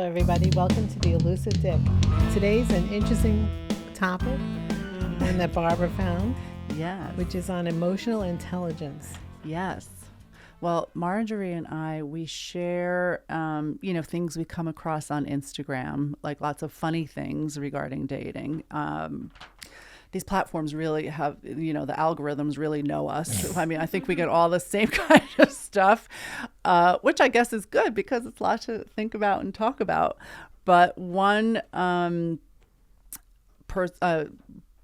everybody. Welcome to the Elusive Dick. Today's an interesting topic, one that Barbara found, Yes. which is on emotional intelligence. Yes. Well, Marjorie and I, we share, things we come across on Instagram, like lots of funny things regarding dating. These platforms really have, the algorithms really know us. I mean, I think we get all the same kind of stuff, which I guess is good because it's a lot to think about and talk about. But one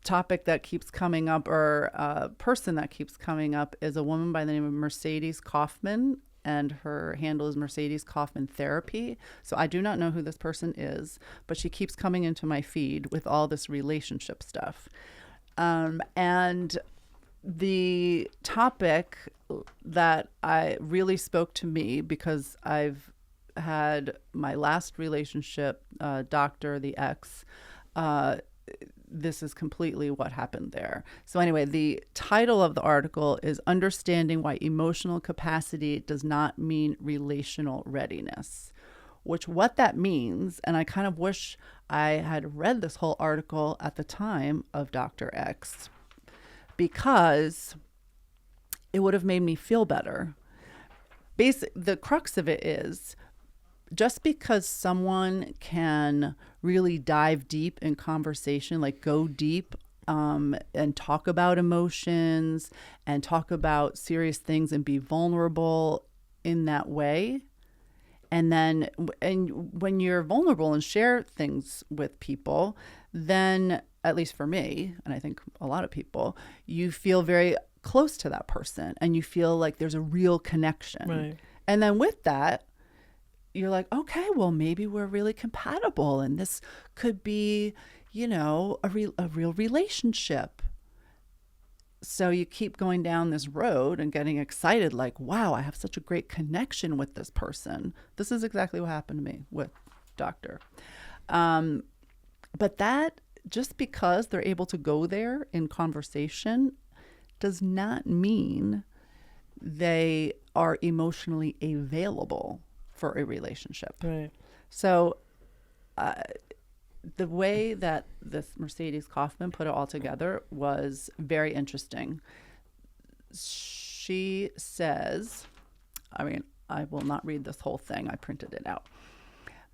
topic that keeps coming up, or person that keeps coming up, is a woman by the name of Mercedes Kaufman, and her handle is Mercedes Kaufman Therapy. So I do not know who this person is, but she keeps coming into my feed with all this relationship stuff. And the topic that I really spoke to me, because I've had my last relationship, Dr. the ex, this is completely what happened there. So anyway, the title of the article is Understanding Why Emotional Capacity Does Not Mean Relational Readiness, which what that means, and I kind of wish I had read this whole article at the time of Dr. X, because it would have made me feel better. The crux of it is, just because someone can really dive deep in conversation, like go deep and talk about emotions and talk about serious things and be vulnerable in that way, and when you're vulnerable and share things with people, then, at least for me, and I think a lot of people, you feel very close to that person and you feel like there's a real connection. Right. And then with that, you're like, okay, well, maybe we're really compatible and this could be, a real relationship. So you keep going down this road and getting excited, like, wow, I have such a great connection with this person. This is exactly what happened to me with Doctor. But that, just because they're able to go there in conversation, does not mean they are emotionally available for a relationship. Right. So the way that this Mercedes Kaufman put it all together was very interesting. She says, I will not read this whole thing. I printed it out.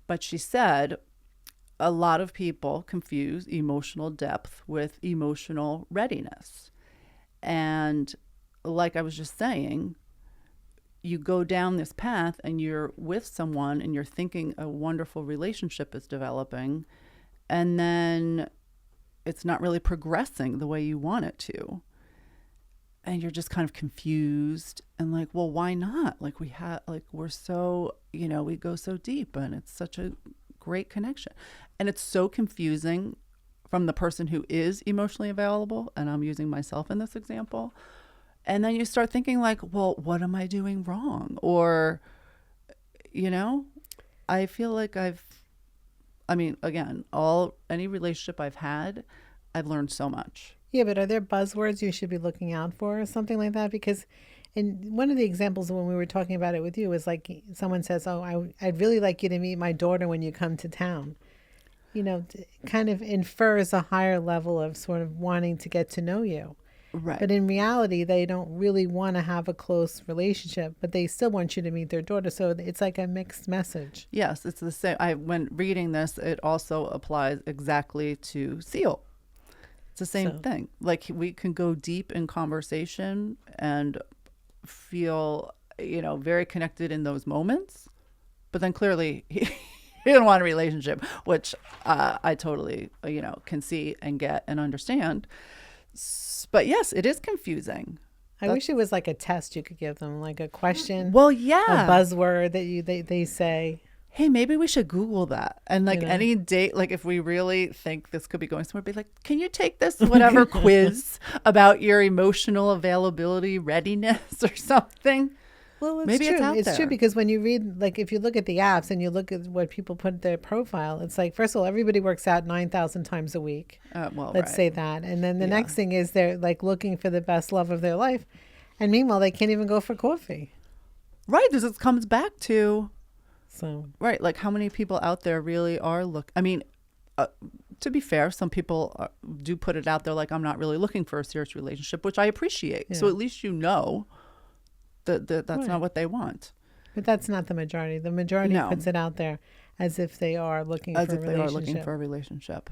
But she said, a lot of people confuse emotional depth with emotional readiness. And like I was just saying, you go down this path and you're with someone and you're thinking a wonderful relationship is developing, and then it's not really progressing the way you want it to. And you're just kind of confused and like, well, why not? Like we're so, we go so deep and it's such a great connection. And it's so confusing from the person who is emotionally available. And I'm using myself in this example. And then you start thinking like, well, what am I doing wrong? Or, I feel like any relationship I've had, I've learned so much. Yeah, but are there buzzwords you should be looking out for or something like that? Because in one of the examples when we were talking about it with you was like someone says, oh, I'd really like you to meet my daughter when you come to town. Kind of infers a higher level of sort of wanting to get to know you. Right. But in reality, they don't really want to have a close relationship, but they still want you to meet their daughter. So it's like a mixed message. Yes, it's the same. When reading this, it also applies exactly to Seal. It's the same thing. Like we can go deep in conversation and feel, very connected in those moments, but then clearly he didn't want a relationship, which I totally, can see and get and understand. But yes, it is confusing. I wish it was like a test you could give them, like a question. Well, yeah. A buzzword that they say. Hey, maybe we should Google that. And any date, like if we really think this could be going somewhere, be like, can you take this whatever quiz about your emotional availability readiness or something? Well, it's maybe true. it's true because when you read, like if you look at the apps and you look at what people put in their profile, it's like, first of all, everybody works out 9,000 times a week. Let's say that. And then the next thing is they're like looking for the best love of their life. And meanwhile, they can't even go for coffee. Right. This comes back to So Right. Like how many people out there really are I mean, to be fair, some people do put it out there like, I'm not really looking for a serious relationship, which I appreciate. Yeah. So at least you know that's Right. not what they want. But that's not the majority. The majority No. puts it out there as if they are looking As for a if they are looking relationship. for a relationship.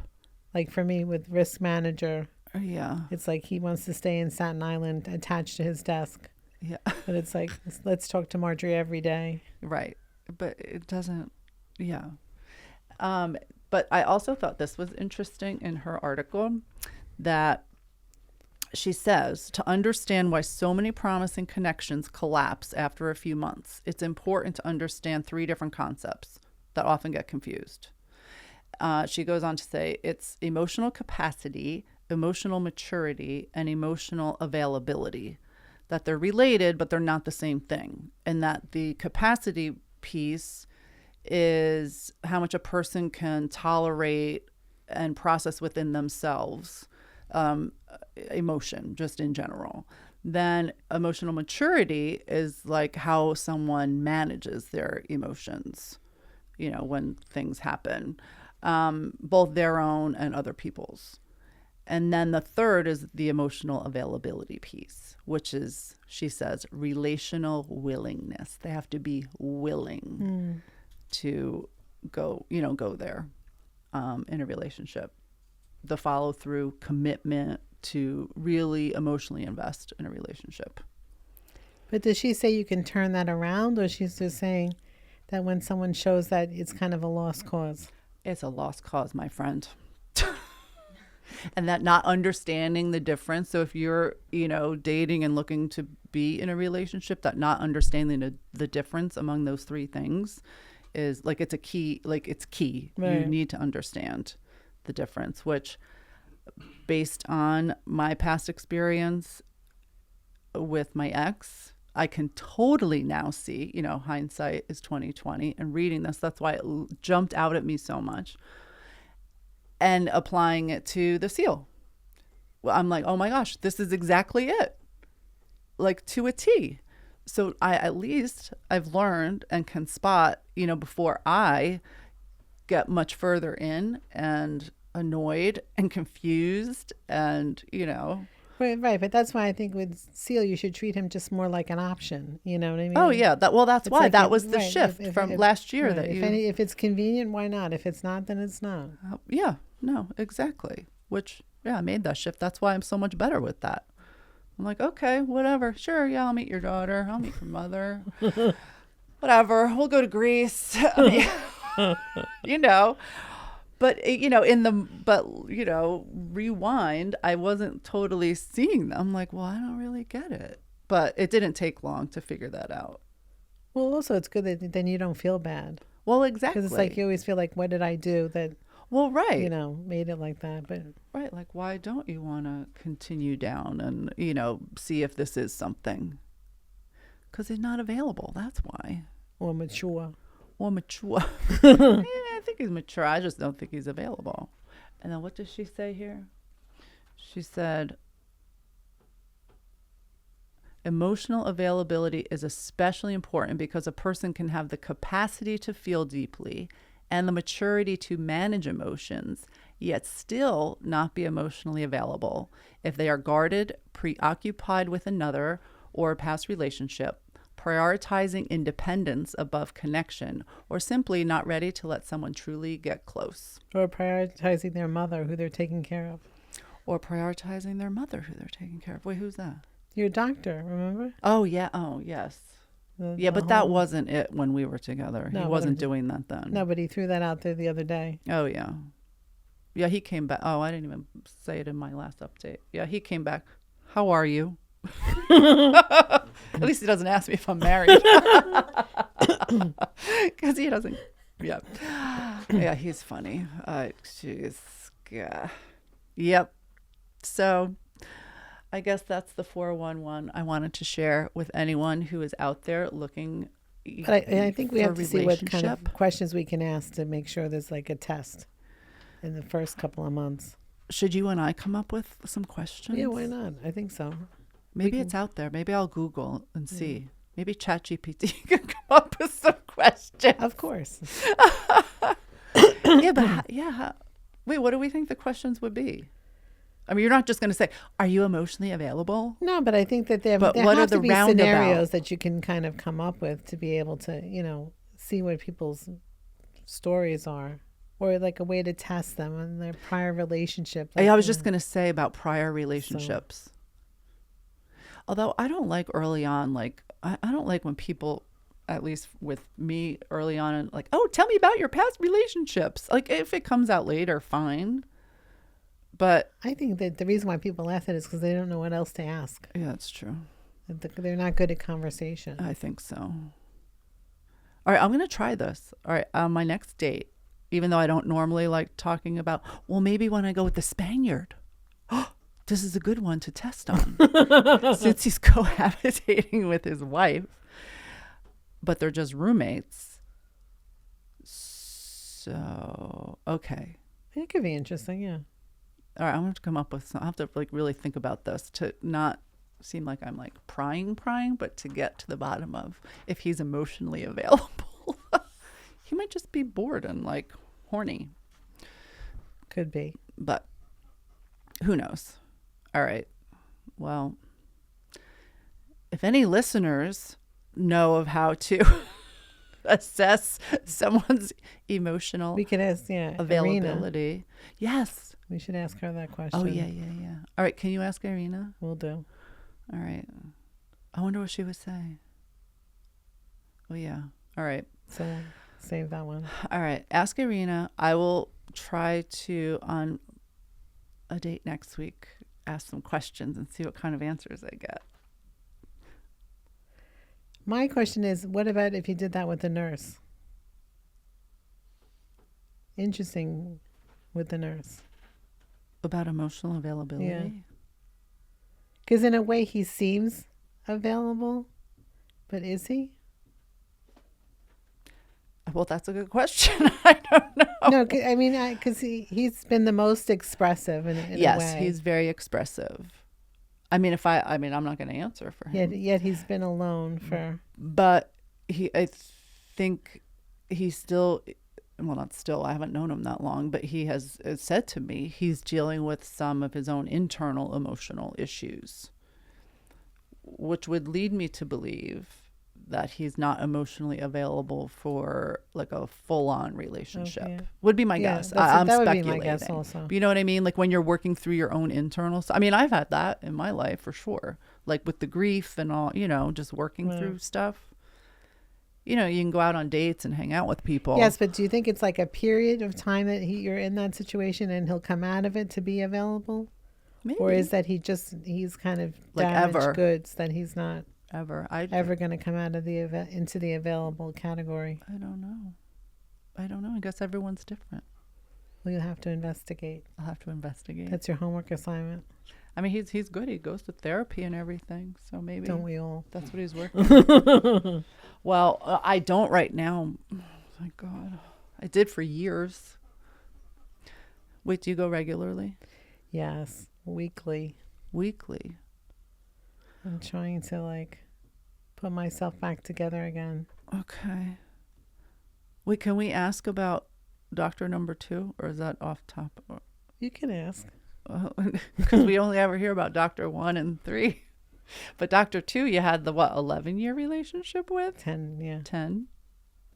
Like for me with risk manager, Yeah. it's like he wants to stay in Staten Island attached to his desk. Yeah. But it's like, let's talk to Marjorie every day. Right. But it doesn't, yeah. But I also thought this was interesting in her article that she says to understand why so many promising connections collapse after a few months, it's important to understand 3 different concepts that often get confused. She goes on to say it's emotional capacity, emotional maturity, and emotional availability. That they're related, but they're not the same thing. And that the capacity piece is how much a person can tolerate and process within themselves emotion, just in general. Then emotional maturity is like how someone manages their emotions, when things happen, both their own and other people's. And then the third is the emotional availability piece, which is, she says, relational willingness. They have to be willing to go there in a relationship. The follow through, commitment to really emotionally invest in a relationship. But does she say you can turn that around, or she's just saying that when someone shows that it's kind of a lost cause? It's a lost cause, my friend. And that not understanding the difference. So if you're, dating and looking to be in a relationship, that not understanding the difference among those 3 things is like, it's key. Right. You need to understand the difference, which based on my past experience with my ex, I can totally now see, hindsight is 20/20, and reading this, that's why it jumped out at me so much. And applying it to the seal. Well, I'm like, oh my gosh, this is exactly it. Like to a T. So I've learned and can spot, before I get much further in and annoyed and confused and, Right, but that's why I think with Seal, you should treat him just more like an option. You know what I mean? Oh yeah, that's It's why like that was the shift from last year. Right, That if it's convenient, why not? If it's not, then it's not. Yeah, no, exactly. Which, I made that shift. That's why I'm so much better with that. I'm like, okay, whatever. Sure, yeah, I'll meet your daughter. I'll meet your mother. Whatever. We'll go to Greece. But, rewind, I wasn't totally seeing them. I'm like, well, I don't really get it. But it didn't take long to figure that out. Well, also, it's good that then you don't feel bad. Well, exactly. Because it's like you always feel like, what did I do that, well, right. Made it like that. But right. Like, why don't you want to continue down and, see if this is something? Because he's not available. That's why. Or mature. Yeah, I think he's mature. I just don't think he's available. And then what does she say here? She said, emotional availability is especially important because a person can have the capacity to feel deeply and the maturity to manage emotions, yet still not be emotionally available if they are guarded, preoccupied with another or a past relationship, prioritizing independence above connection, or simply not ready to let someone truly get close. Or prioritizing their mother, who they're taking care of. Wait, who's that? Your doctor, remember? Oh, yeah. Oh, yes. But that wasn't it when we were together. No, he wasn't doing that then. No, but he threw that out there the other day. Oh, yeah. Yeah, he came back. Oh, I didn't even say it in my last update. Yeah, he came back. How are you? At least he doesn't ask me if I'm married. Because he doesn't. Yeah. Yeah, he's funny. Jeez. Yep. So I guess that's the 411 I wanted to share with anyone who is out there looking. But I think we have to see what kind of questions we can ask to make sure there's like a test in the first couple of months. Should you and I come up with some questions? Yeah, why not? I think so. Maybe it's out there. Maybe I'll Google and see. Maybe ChatGPT can come up with some question. Of course. Yeah, but wait, what do we think the questions would be? I mean, you're not just going to say, "Are you emotionally available?" No, but I think that there But what are have the to be roundabout? scenarios that you can kind of come up with to be able to, see what people's stories are, or like a way to test them and their prior relationship. Like, I was just going to say about prior relationships. Although I don't like early on, like, I don't like when people, at least with me early on, and like, oh, tell me about your past relationships. Like, if it comes out later, fine. But I think that the reason why people ask it is because they don't know what else to ask. yeah, that's true. They're not good at conversation. I think so. All right, I'm going to try this. All right, on my next date, even though I don't normally like talking about, well, maybe when I go with the Spaniard, this is a good one to test on since he's cohabitating with his wife, but they're just roommates. So, okay. It could be interesting, yeah. All right, I'm going to come up with some. I have to like really think about this to not seem like I'm like prying, but to get to the bottom of if he's emotionally available. He might just be bored and like horny. Could be. But who knows? All right. Well, if any listeners know of how to assess someone's emotional We could ask, availability. Irina. Yes. We should ask her that question. Oh, yeah. All right. Can you ask Irina? We'll do. All right. I wonder what she would say. Oh, yeah. All right. So save that one. All right. Ask Irina. I will try to, on a date next week, ask some questions and see what kind of answers I get. My question is, what about if you did that with the nurse? Interesting with the nurse. About emotional availability? Yeah. Because in a way he seems available, but is he? Well, that's a good question. I don't know. No, I mean, because he's been the most expressive in a way. Yes, he's very expressive. I mean, I'm not going to answer for him. Yet he's been alone for. But I think he's still, well, not still, I haven't known him that long, but he has said to me he's dealing with some of his own internal emotional issues, which would lead me to believe that he's not emotionally available for like a full-on relationship. Okay. Would be my guess. I'm that speculating. would be my guess also. But you know what I mean? Like when you're working through your own internal stuff. I mean, I've had that in my life for sure. Like with the grief and all, just working through stuff. You can go out on dates and hang out with people. Yes, but do you think it's like a period of time that you're in that situation and he'll come out of it to be available? Maybe. Or is that he's kind of like damaged ever. goods that he's not ever going to come out of into the available category? I don't know. I guess everyone's different. Well, you'll have to investigate. I'll have to investigate. That's your homework assignment. I mean, he's good. He goes to therapy and everything. So maybe don't we all? That's what he's working on. Well, I don't right now. Oh, my God. I did for years. Wait, do you go regularly? Yes, weekly. Weekly? I'm trying to put myself back together again. Okay. Wait, can we ask about doctor number 2, or is that off top? You can ask. Because we only ever hear about doctor 1 and 3. But doctor 2, you had the 11-year relationship with? 10, yeah. 10?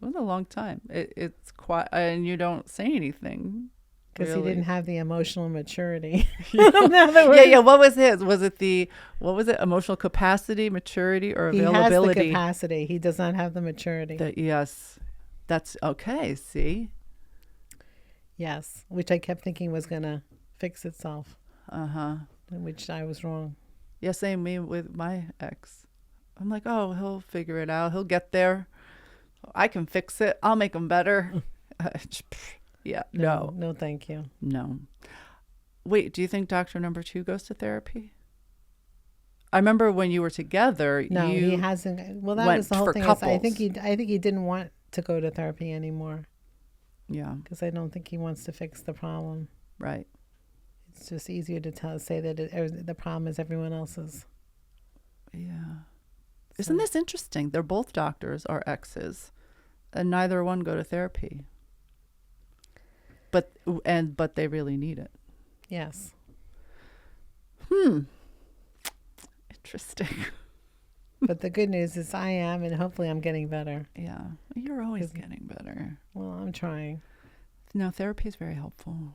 It was a long time. It's quite, and you don't say anything. Because really. He didn't have the emotional maturity. Yeah. What was his? Was it emotional capacity, maturity, or availability? He has the capacity. He does not have the maturity. Yes. That's okay. See? Yes. Which I kept thinking was going to fix itself. Uh-huh. Which I was wrong. Yeah, same me with my ex. I'm like, oh, he'll figure it out. He'll get there. I can fix it. I'll make him better. Yeah. No. No, thank you. No. Wait, do you think doctor number 2 goes to therapy? I remember when you were together. No, he hasn't. Well, that was the whole thing. I think he didn't want to go to therapy anymore. Yeah. Because I don't think he wants to fix the problem. Right. It's just easier to say that the problem is everyone else's. Yeah. So. Isn't this interesting? They're both doctors, our exes. and neither one go to therapy. But they really need it. Yes. Interesting. But the good news is I am, and hopefully I'm getting better. Yeah, you're always getting better. Well, I'm trying. No, therapy is very helpful.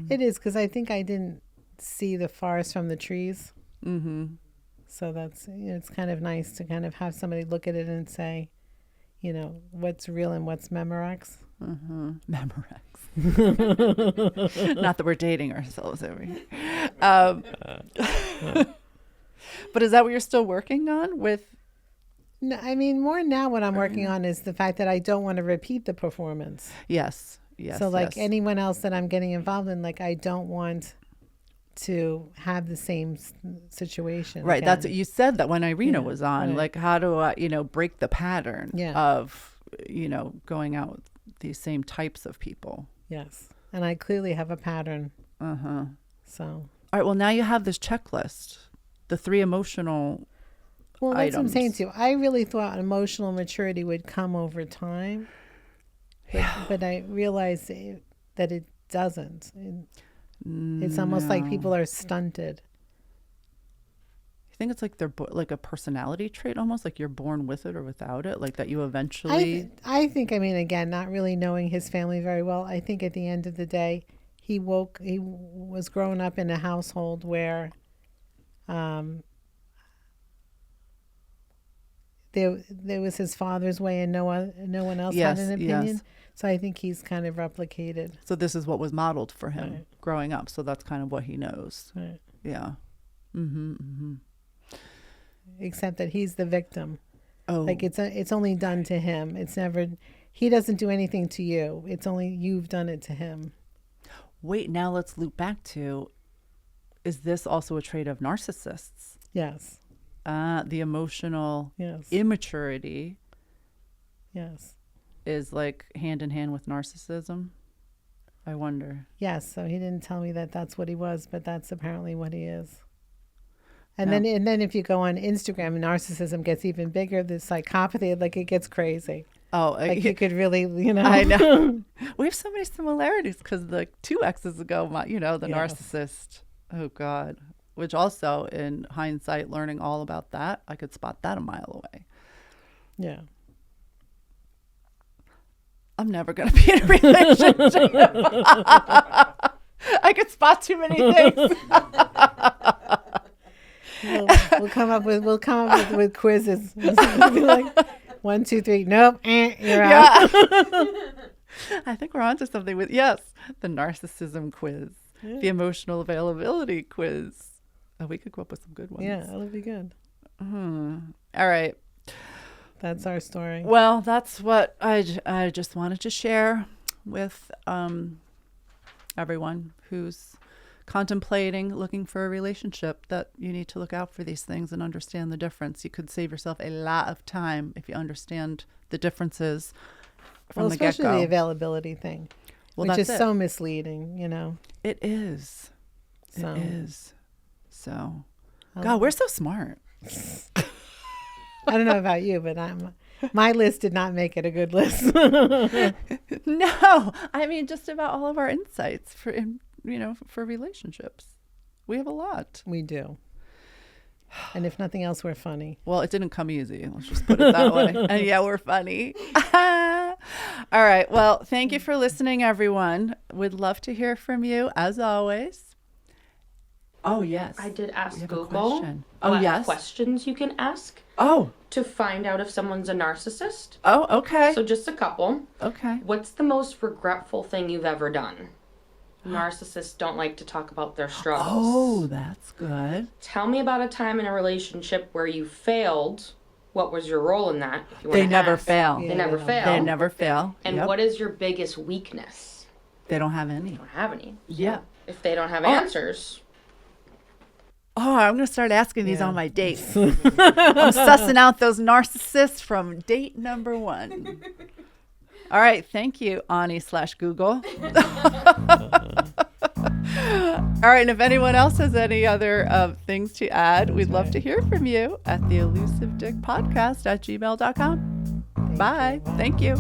It is, because I think I didn't see the forest from the trees. Mm-hmm. So that's, it's kind of nice to kind of have somebody look at it and say, what's real and what's Memorex. Mm-hmm. Memorex. Not that we're dating ourselves over here. But is that what you're still working on with? No, I mean, more now what I'm working on is the fact that I don't want to repeat the performance. Yes. So anyone else that I'm getting involved in, I don't want to have the same situation. Right. Again. That's what you said that when Irina was on, right. How do I, break the pattern of, going out with these same types of people. Yes. And I clearly have a pattern. Uh-huh. So. All right. Well, now you have this checklist, the 3 emotional Well, that's items. what I'm saying too. I really thought emotional maturity would come over time. But I realized that it doesn't. It's almost like people are stunted. You think it's like they're like a personality trait, almost like you're born with it or without it, like that you eventually. I think. I mean, again, not really knowing his family very well. I think at the end of the day, he was growing up in a household where, there was his father's way, and no one else had an opinion. Yes. So I think he's kind of replicated. So this is what was modeled for him Right. growing up. So that's kind of what he knows. Right. Yeah. Mm-hmm. Mm-hmm. Except that he's the victim. Oh. It's only done to him. It's never. He doesn't do anything to you. It's only you've done it to him. Wait. Now let's loop back to. Is this also a trait of narcissists? Yes. The emotional Yes. immaturity. Yes. Is hand in hand with narcissism. I wonder. Yes. So he didn't tell me that that's what he was, but that's apparently what he is. And then if you go on Instagram, narcissism gets even bigger. The psychopathy, it gets crazy. Oh, you could really, I know. We have so many similarities because 2 exes ago, the Yes. narcissist. Oh God. Which also, in hindsight, learning all about that, I could spot that a mile away. Yeah. I'm never going to be in a relationship. I could spot too many things. We'll come up with quizzes. It'll be like 1, 2, 3. Nope. You're out. I think we're onto something with the narcissism quiz, the emotional availability quiz. Oh, we could go up with some good ones. Yeah, that'll be good. All right. That's our story. Well, that's what I just wanted to share with everyone who's contemplating looking for a relationship, that you need to look out for these things and understand the difference. You could save yourself a lot of time if you understand the differences from the get-go. Especially the availability thing, which is so misleading, It is. So. It is. So, God, we're so smart. I don't know about you, but my list did not make it a good list. No, I mean just about all of our insights for relationships. We have a lot. We do. And if nothing else, we're funny. Well, it didn't come easy. Let's just put it that way. And yeah, we're funny. All right. Well, thank you for listening, everyone. We'd love to hear from you as always. Oh, yes. I did ask a Google question. what Yes. questions you can ask to find out if someone's a narcissist. Oh, okay. So just a couple. Okay. What's the most regretful thing you've ever done? Narcissists don't like to talk about their struggles. Oh, that's good. Tell me about a time in a relationship where you failed. What was your role in that? If you They wanna never ask. fail. They never fail. They never fail. And Yep. what is your biggest weakness? They don't have any. They don't have any. Yeah. If they don't have answers. Oh, I'm going to start asking these on my dates. I'm sussing out those narcissists from date number 1. All right. Thank you, Ani/Google. All right. And if anyone else has any other things to add, we'd love to hear from you at the Elusive Dick podcast at gmail.com. Bye. Thank you.